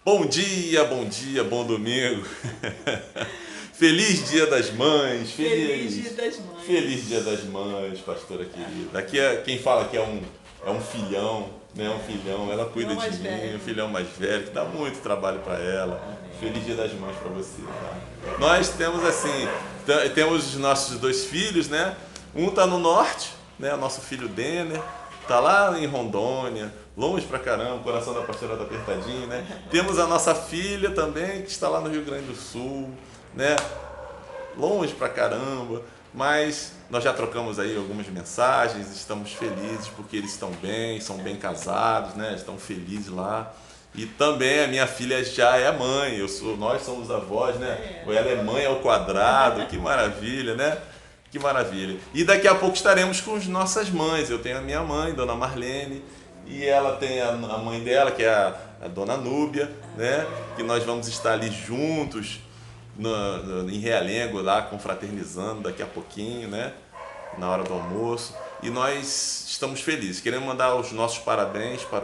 Bom dia, bom domingo. Feliz Dia das Mães. Feliz Dia das Mães. Feliz Dia das Mães, pastora querida. Aqui quem fala que é um filhão, né? Um filhão, ela cuida Filhão de mais mim, velho. um filhão mais velho, que dá muito trabalho para ela. Amém. Feliz Dia das Mães para você, tá? Nós temos assim, temos os nossos dois filhos, né? Um tá no norte, né? Nosso filho Denner, tá lá em Rondônia, longe pra caramba, o coração da pastora tá apertadinho, né? Temos a nossa filha também, que está lá no Rio Grande do Sul, né? Longe pra caramba, mas nós já trocamos aí algumas mensagens, estamos felizes porque eles estão bem, são bem casados, né? Estão felizes lá. E também a minha filha já é mãe, nós somos avós, né? Ela é mãe ao quadrado, que maravilha, né? Que maravilha. E daqui a pouco estaremos com as nossas mães. Eu tenho a minha mãe, Dona Marlene, e ela tem a mãe dela, que é a Dona Núbia, né? Que nós vamos estar ali juntos em Realengo, lá confraternizando daqui a pouquinho, né? Na hora do almoço. E nós estamos felizes. Queremos mandar os nossos parabéns para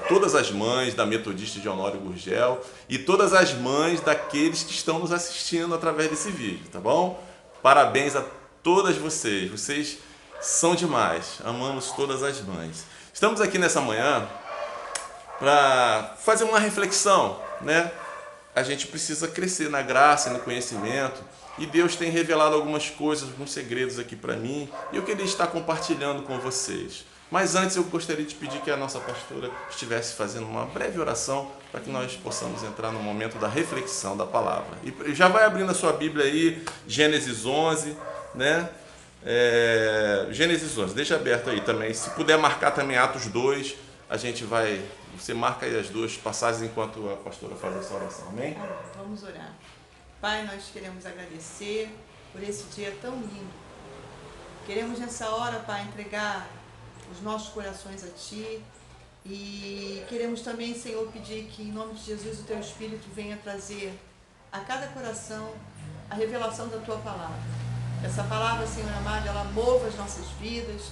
todas as mães da Metodista de Honório Gurgel e todas as mães daqueles que estão nos assistindo através desse vídeo, tá bom? Parabéns a todas vocês. Vocês são demais. Amamos todas as mães. Estamos aqui nessa manhã para fazer uma reflexão, né? A gente precisa crescer na graça e no conhecimento. E Deus tem revelado algumas coisas, alguns segredos aqui para mim. E eu queria estar compartilhando com vocês. Mas antes eu gostaria de pedir que a nossa pastora estivesse fazendo uma breve oração para que nós possamos entrar no momento da reflexão da palavra. E já vai abrindo a sua Bíblia aí, Gênesis 11, né? Gênesis 11, deixa aberto aí também. Se puder marcar também Atos 2, a gente vai... Você marca aí as duas passagens enquanto a pastora faz essa oração, amém? Vamos orar. Pai, nós queremos agradecer por esse dia tão lindo. Queremos nessa hora, Pai, entregar os nossos corações a Ti. E queremos também, Senhor, pedir que em nome de Jesus o Teu Espírito venha trazer a cada coração a revelação da Tua palavra. Essa palavra, Senhor amado, ela mova as nossas vidas,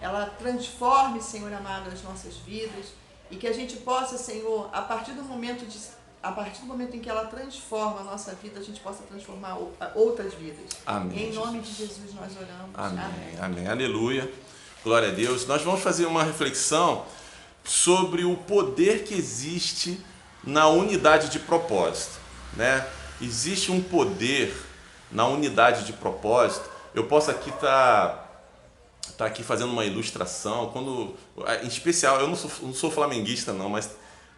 ela transforme, Senhor amado, as nossas vidas. E que a gente possa, Senhor, a partir do momento em que ela transforma a nossa vida, a gente possa transformar outras vidas. Amém. Em nome de Jesus nós oramos. Amém. Amém. Aleluia. Glória a Deus. Nós vamos fazer uma reflexão sobre o poder que existe na unidade de propósito, né? Existe um poder na unidade de propósito. Eu posso aqui estar aqui fazendo uma ilustração, em especial, eu não sou flamenguista não, mas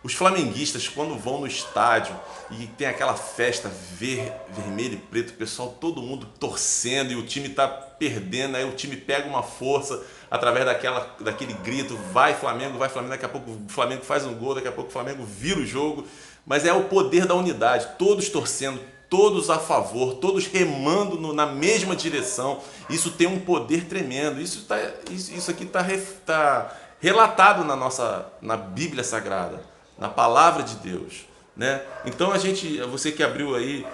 os flamenguistas quando vão no estádio e tem aquela festa vermelho e preto, o pessoal, todo mundo torcendo e o time está perdendo, aí o time pega uma força através daquele grito, vai Flamengo, daqui a pouco o Flamengo faz um gol, daqui a pouco o Flamengo vira o jogo, mas é o poder da unidade, todos torcendo, todos a favor, todos remando na mesma direção. Isso tem um poder tremendo. Isso aqui está relatado na Bíblia Sagrada, na Palavra de Deus, né? Então você que abriu aí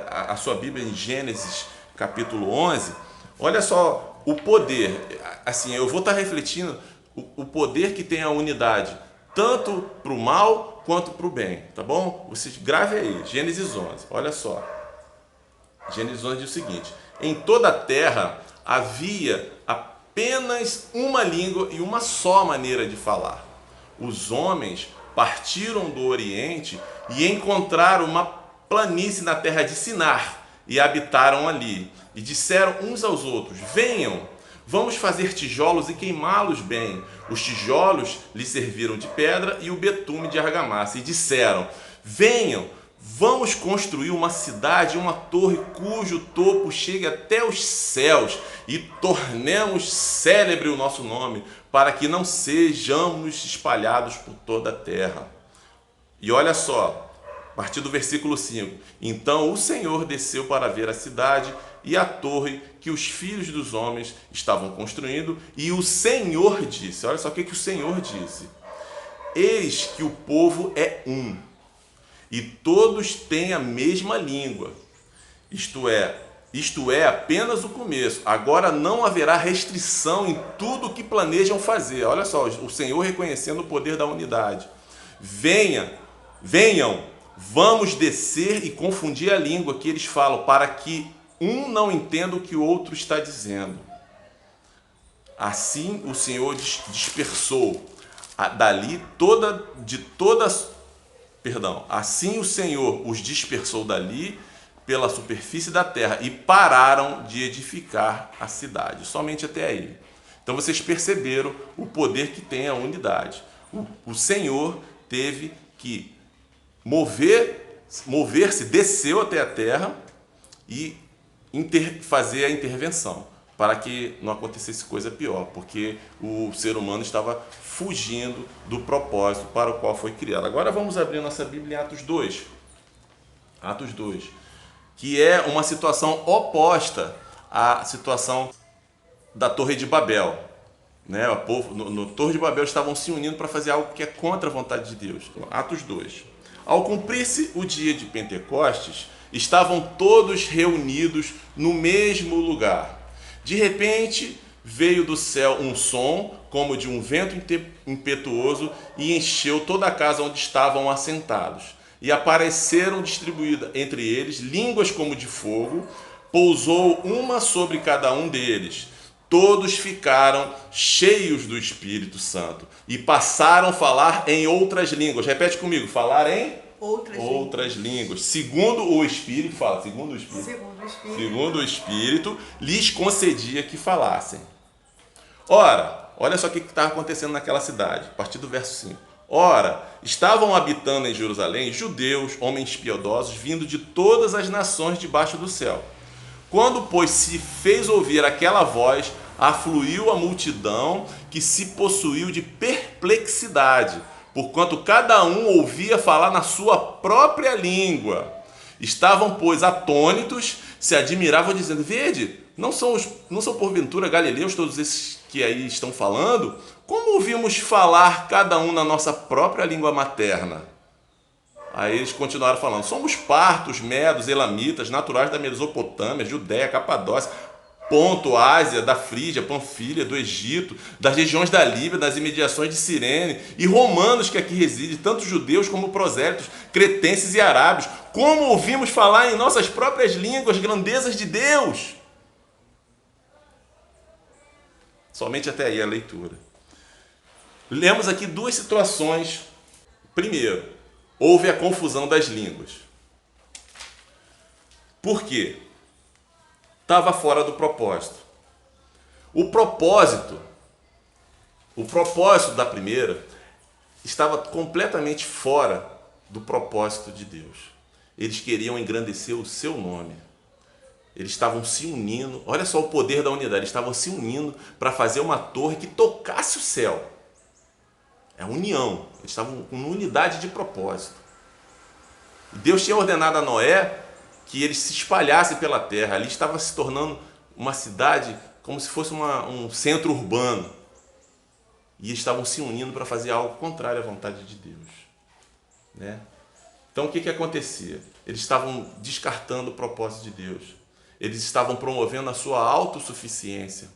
a sua Bíblia em Gênesis capítulo 11, olha só o poder. Assim, eu vou estar refletindo o poder que tem a unidade, tanto para o mal quanto para o bem, tá bom? Você grave aí, Gênesis 11, olha só. Gênesis 11 diz o seguinte: em toda a terra havia apenas uma língua e uma só maneira de falar. Os homens partiram do Oriente e encontraram uma planície na terra de Sinar e habitaram ali. E disseram uns aos outros: venham, vamos fazer tijolos e queimá-los bem. Os tijolos lhes serviram de pedra e o betume de argamassa. E disseram: venham, vamos construir uma cidade, uma torre cujo topo chegue até os céus e tornemos célebre o nosso nome, para que não sejamos espalhados por toda a terra. E olha só, a partir do versículo 5. Então o Senhor desceu para ver a cidade e a torre que os filhos dos homens estavam construindo, e o Senhor disse, olha só o que o Senhor disse: eis que o povo é um, e todos têm a mesma língua. Isto é apenas o começo. Agora não haverá restrição em tudo o que planejam fazer. Olha só, o Senhor reconhecendo o poder da unidade. Venha, venham, vamos descer e confundir a língua que eles falam, para que um não entenda o que o outro está dizendo. Assim o Senhor dispersou assim o Senhor os dispersou dali pela superfície da terra e pararam de edificar a cidade, somente até aí. Então vocês perceberam o poder que tem a unidade. O Senhor teve que mover-se, desceu até a terra e fazer a intervenção, para que não acontecesse coisa pior, porque o ser humano estava fugindo do propósito para o qual foi criado. Agora vamos abrir nossa Bíblia em Atos 2. Atos 2, que é uma situação oposta à situação da Torre de Babel. Né? O povo no Torre de Babel estavam se unindo para fazer algo que é contra a vontade de Deus. Atos 2. Ao cumprir-se o dia de Pentecostes, estavam todos reunidos no mesmo lugar. De repente, veio do céu um som, como de um vento impetuoso, e encheu toda a casa onde estavam assentados. E apareceram distribuídas entre eles línguas como de fogo, pousou uma sobre cada um deles. Todos ficaram cheios do Espírito Santo e passaram a falar em outras línguas. Repete comigo, falar em outras línguas. Segundo o Espírito, fala, segundo o Espírito, lhes concedia que falassem. Ora, olha só o que estava acontecendo naquela cidade, a partir do verso 5. Ora, estavam habitando em Jerusalém judeus, homens piedosos, vindo de todas as nações debaixo do céu. Quando, pois, se fez ouvir aquela voz, afluiu a multidão que se possuiu de perplexidade, porquanto cada um ouvia falar na sua própria língua. Estavam, pois, atônitos, se admiravam, dizendo: vede, não são porventura galileus todos esses que aí estão falando? Como ouvimos falar cada um na nossa própria língua materna? Aí eles continuaram falando: somos partos, medos, elamitas, naturais da Mesopotâmia, Judéia, Capadócia, Ponto, Ásia, da Frígia, Panfilha, do Egito, das regiões da Líbia, das imediações de Cirene, e romanos que aqui residem, tanto judeus como prosélitos, cretenses e arábios. Como ouvimos falar em nossas próprias línguas grandezas de Deus? Somente até aí a leitura. Lemos aqui duas situações. Primeiro, houve a confusão das línguas. Por quê? Estava fora do propósito. O propósito da primeira estava completamente fora do propósito de Deus. Eles queriam engrandecer o seu nome. Eles estavam se unindo, olha só o poder da unidade, eles estavam se unindo para fazer uma torre que tocasse o céu. É união, eles estavam com unidade de propósito. Deus tinha ordenado a Noé que eles se espalhassem pela terra. Ali estava se tornando uma cidade como se fosse um centro urbano. E eles estavam se unindo para fazer algo contrário à vontade de Deus. Né? Então o que acontecia? Eles estavam descartando o propósito de Deus. Eles estavam promovendo a sua autossuficiência.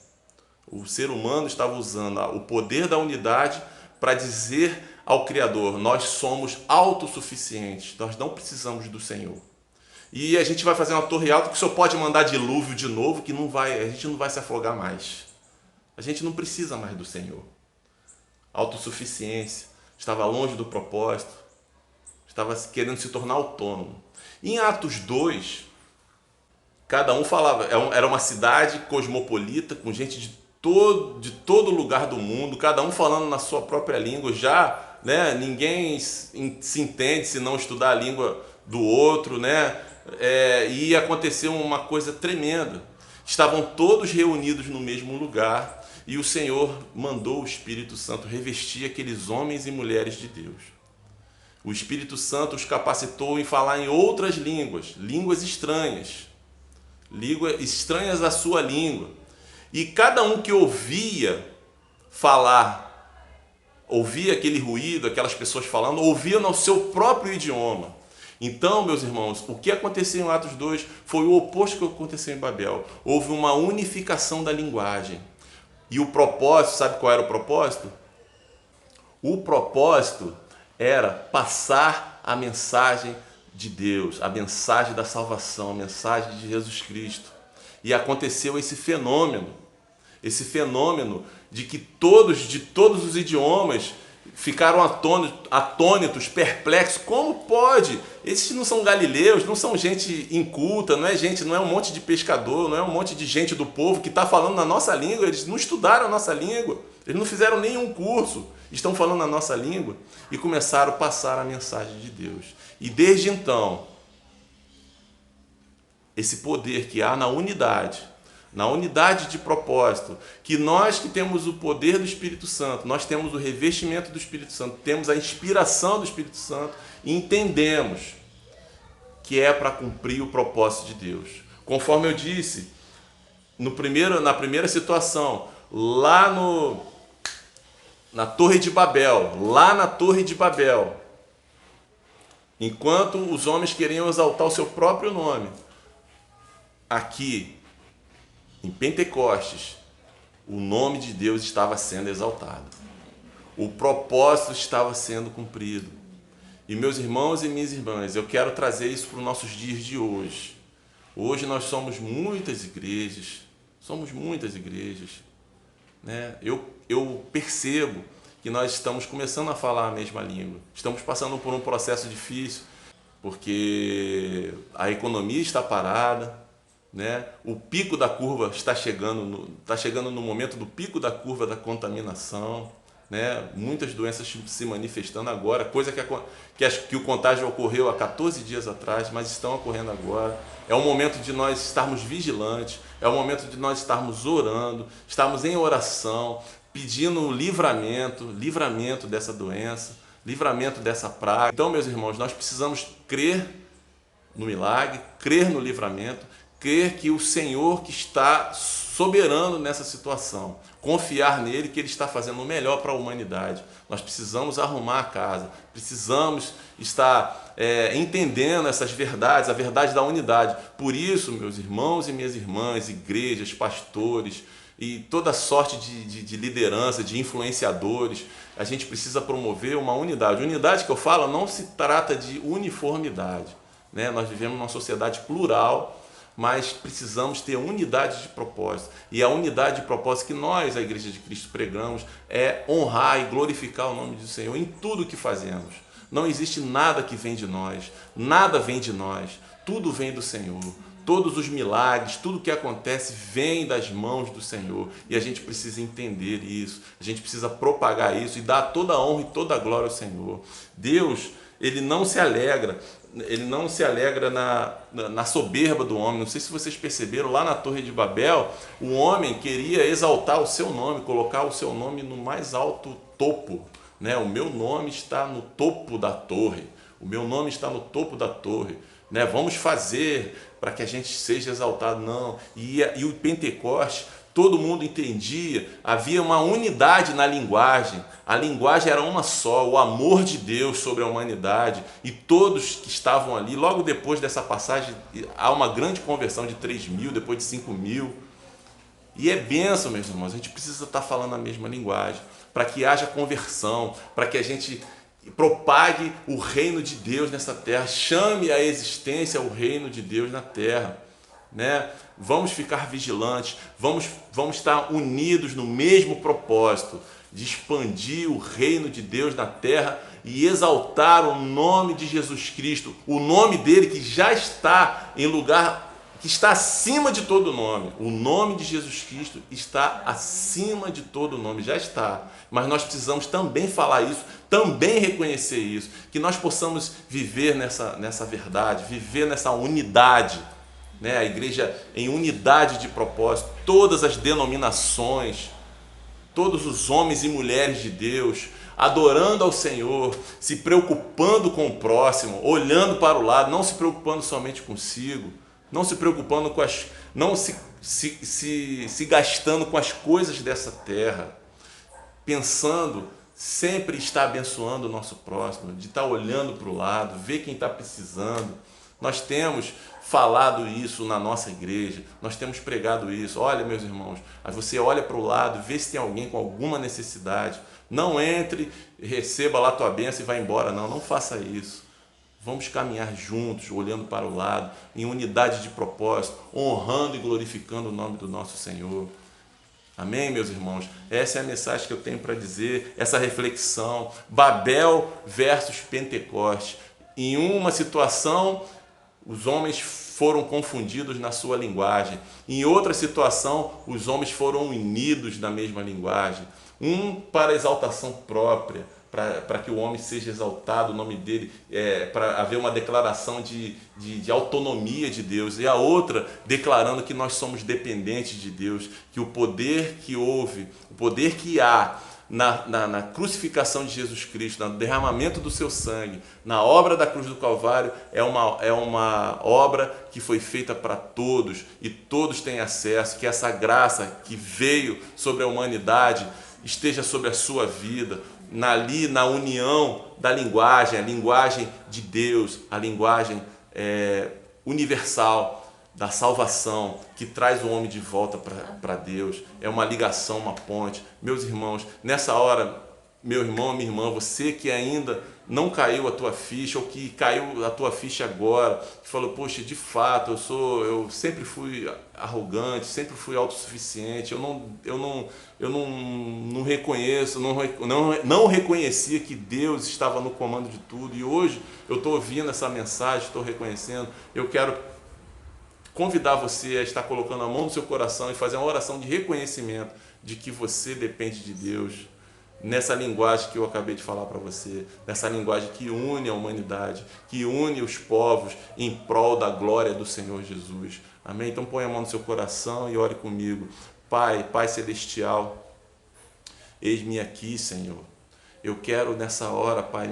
O ser humano estava usando o poder da unidade para dizer ao Criador: nós somos autossuficientes, nós não precisamos do Senhor. E a gente vai fazer uma torre alta que o Senhor pode mandar dilúvio de novo, que a gente não vai se afogar mais. A gente não precisa mais do Senhor. Autossuficiência, estava longe do propósito, estava querendo se tornar autônomo. Em Atos 2, cada um falava, era uma cidade cosmopolita, com gente de todo lugar do mundo, cada um falando na sua própria língua. Já, né, ninguém se entende se não estudar a língua do outro, né? E aconteceu uma coisa tremenda. Estavam todos reunidos no mesmo lugar e o Senhor mandou o Espírito Santo revestir aqueles homens e mulheres de Deus. O Espírito Santo os capacitou em falar em outras línguas, línguas estranhas à sua língua. E cada um que ouvia falar, ouvia aquele ruído, aquelas pessoas falando, ouvia no seu próprio idioma. Então, meus irmãos, o que aconteceu em Atos 2 foi o oposto do que aconteceu em Babel. Houve uma unificação da linguagem. E o propósito, sabe qual era o propósito? O propósito era passar a mensagem de Deus, a mensagem da salvação, a mensagem de Jesus Cristo. E aconteceu esse fenômeno de que todos, de todos os idiomas, ficaram atônitos, perplexos. Como pode? Esses não são galileus, não são gente inculta, não é um monte de pescador, não é um monte de gente do povo que está falando na nossa língua. Eles não estudaram a nossa língua, eles não fizeram nenhum curso, estão falando a nossa língua. E começaram a passar a mensagem de Deus. E desde então, esse poder que há na unidade de propósito, que nós que temos o poder do Espírito Santo, nós temos o revestimento do Espírito Santo, temos a inspiração do Espírito Santo e entendemos que é para cumprir o propósito de Deus. Conforme eu disse, na primeira situação, lá na Torre de Babel, enquanto os homens queriam exaltar o seu próprio nome, aqui, em Pentecostes, o nome de Deus estava sendo exaltado. O propósito estava sendo cumprido. E meus irmãos e minhas irmãs, eu quero trazer isso para os nossos dias de hoje. Hoje nós somos muitas igrejas, né? Eu percebo que nós estamos começando a falar a mesma língua. Estamos passando por um processo difícil, porque a economia está parada, né? O pico da curva está chegando no momento do pico da curva da contaminação, né? Muitas doenças se manifestando agora, coisa que o contágio ocorreu há 14 dias atrás, mas estão ocorrendo agora. É o momento de nós estarmos vigilantes, é o momento de nós estarmos orando, estarmos em oração, pedindo livramento dessa doença, livramento dessa praga. Então, meus irmãos, nós precisamos crer no milagre, crer no livramento, crer que o Senhor que está soberano nessa situação, confiar nele que ele está fazendo o melhor para a humanidade. Nós precisamos arrumar a casa, precisamos estar entendendo essas verdades, a verdade da unidade. Por isso, meus irmãos e minhas irmãs, igrejas, pastores e toda sorte de liderança, de influenciadores, a gente precisa promover uma unidade. Unidade que eu falo não se trata de uniformidade, né? Nós vivemos numa sociedade plural, mas precisamos ter unidade de propósito. E a unidade de propósito que nós, a Igreja de Cristo, pregamos é honrar e glorificar o nome do Senhor em tudo que fazemos. Não existe nada que vem de nós, nada vem de nós, tudo vem do Senhor. Todos os milagres, tudo que acontece vem das mãos do Senhor. E a gente precisa entender isso, a gente precisa propagar isso e dar toda a honra e toda a glória ao Senhor. Deus, ele não se alegra na soberba do homem. Não sei se vocês perceberam, lá na Torre de Babel, o homem queria exaltar o seu nome, colocar o seu nome no mais alto topo, né? O meu nome está no topo da torre, né? Vamos fazer para que a gente seja exaltado. Não. E o Pentecoste, todo mundo entendia, havia uma unidade na linguagem, a linguagem era uma só, o amor de Deus sobre a humanidade, e todos que estavam ali, logo depois dessa passagem, há uma grande conversão de 3.000, depois de 5.000, e é bênção, meus irmãos, a gente precisa estar falando a mesma linguagem, para que haja conversão, para que a gente propague o reino de Deus nessa terra, chame à existência o reino de Deus na terra, né? Vamos ficar vigilantes, vamos estar unidos no mesmo propósito de expandir o reino de Deus na terra e exaltar o nome de Jesus Cristo, o nome dele que já está em lugar, que está acima de todo nome. O nome de Jesus Cristo está acima de todo nome, já está. Mas nós precisamos também falar isso, também reconhecer isso, que nós possamos viver nessa verdade, viver nessa unidade, né? A igreja em unidade de propósito, todas as denominações, todos os homens e mulheres de Deus, adorando ao Senhor, se preocupando com o próximo, olhando para o lado, não se preocupando somente consigo, não se preocupando com não se gastando com as coisas dessa terra, pensando sempre estar abençoando o nosso próximo, de estar olhando para o lado, ver quem está precisando. Nós temos falado isso na nossa igreja, nós temos pregado isso. Olha, meus irmãos, aí você olha para o lado, vê se tem alguém com alguma necessidade. Não entre, receba lá a tua bênção e vá embora. Não faça isso. Vamos caminhar juntos, olhando para o lado, em unidade de propósito, honrando e glorificando o nome do nosso Senhor. Amém, meus irmãos? Essa é a mensagem que eu tenho para dizer, essa reflexão. Babel versus Pentecoste. Em uma situação, os homens foram confundidos na sua linguagem. Em outra situação, os homens foram unidos na mesma linguagem. Um para exaltação própria, para que o homem seja exaltado, o nome dele, para haver uma declaração de autonomia de Deus, e a outra declarando que nós somos dependentes de Deus, que o poder que houve, o poder que há na crucificação de Jesus Cristo, no derramamento do seu sangue, na obra da cruz do Calvário, é uma obra que foi feita para todos, e todos têm acesso, que essa graça que veio sobre a humanidade esteja sobre a sua vida, na união da linguagem, a linguagem de Deus, a linguagem universal da salvação, que traz o homem de volta para Deus. É uma ligação, uma ponte. Meus irmãos, nessa hora, meu irmão, minha irmã, você que ainda não caiu a tua ficha, ou que caiu a tua ficha agora, que falou, poxa, de fato, eu sempre fui arrogante, sempre fui autossuficiente, eu não reconheço, não reconhecia que Deus estava no comando de tudo, e hoje eu estou ouvindo essa mensagem, estou reconhecendo. Eu quero convidar você a estar colocando a mão no seu coração e fazer uma oração de reconhecimento de que você depende de Deus, nessa linguagem que eu acabei de falar para você, nessa linguagem que une a humanidade, que une os povos em prol da glória do Senhor Jesus. Amém? Então põe a mão no seu coração e ore comigo. Pai Celestial, eis-me aqui, Senhor. Eu quero nessa hora, Pai,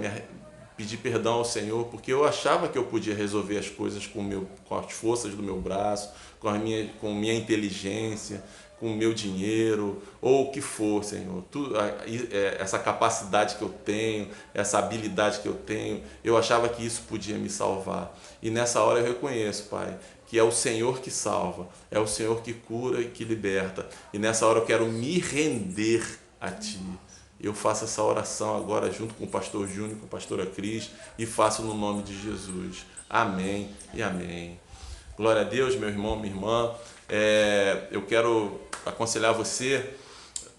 pedir perdão ao Senhor, porque eu achava que eu podia resolver as coisas com as forças do meu braço, com minha inteligência, com o meu dinheiro, ou o que for, Senhor. Essa capacidade que eu tenho, essa habilidade que eu tenho, eu achava que isso podia me salvar. E nessa hora eu reconheço, Pai, que é o Senhor que salva, é o Senhor que cura e que liberta. E nessa hora eu quero me render a Ti. Eu faço essa oração agora junto com o pastor Júnior, com a pastora Cris, e faço no nome de Jesus. Amém e amém. Glória a Deus, meu irmão, minha irmã. Eu quero aconselhar você,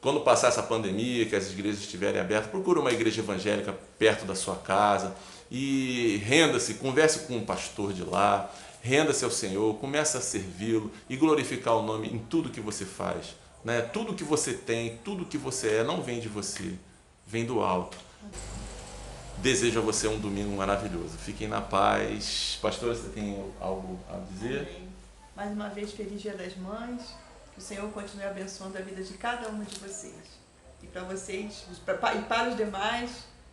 quando passar essa pandemia, que as igrejas estiverem abertas, procure uma igreja evangélica perto da sua casa e renda-se, converse com um pastor de lá, renda-se ao Senhor, comece a servi-lo e glorificar o nome em tudo que você faz. Né? Tudo que você tem, tudo que você não vem de você, vem do alto. Desejo a você um domingo maravilhoso. Fiquem na paz. Pastora, você tem algo a dizer? Amém. Mais uma vez, feliz Dia das Mães. Que o Senhor continue abençoando a vida de cada uma de vocês. E para vocês, e para os demais,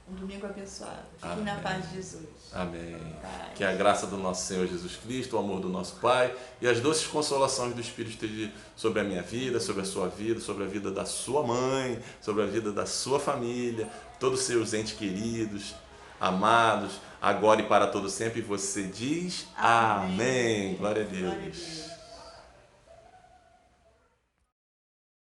um domingo abençoado. Fiquem Amém. Na paz de Jesus. Amém. Paz. Que a graça do nosso Senhor Jesus Cristo, o amor do nosso Pai e as doces consolações do Espírito estejam sobre a minha vida, sobre a sua vida, sobre a vida da sua mãe, sobre a vida da sua família, todos os seus entes queridos, amados, agora e para todo sempre. E você diz amém. Glória a Deus. Glória a Deus.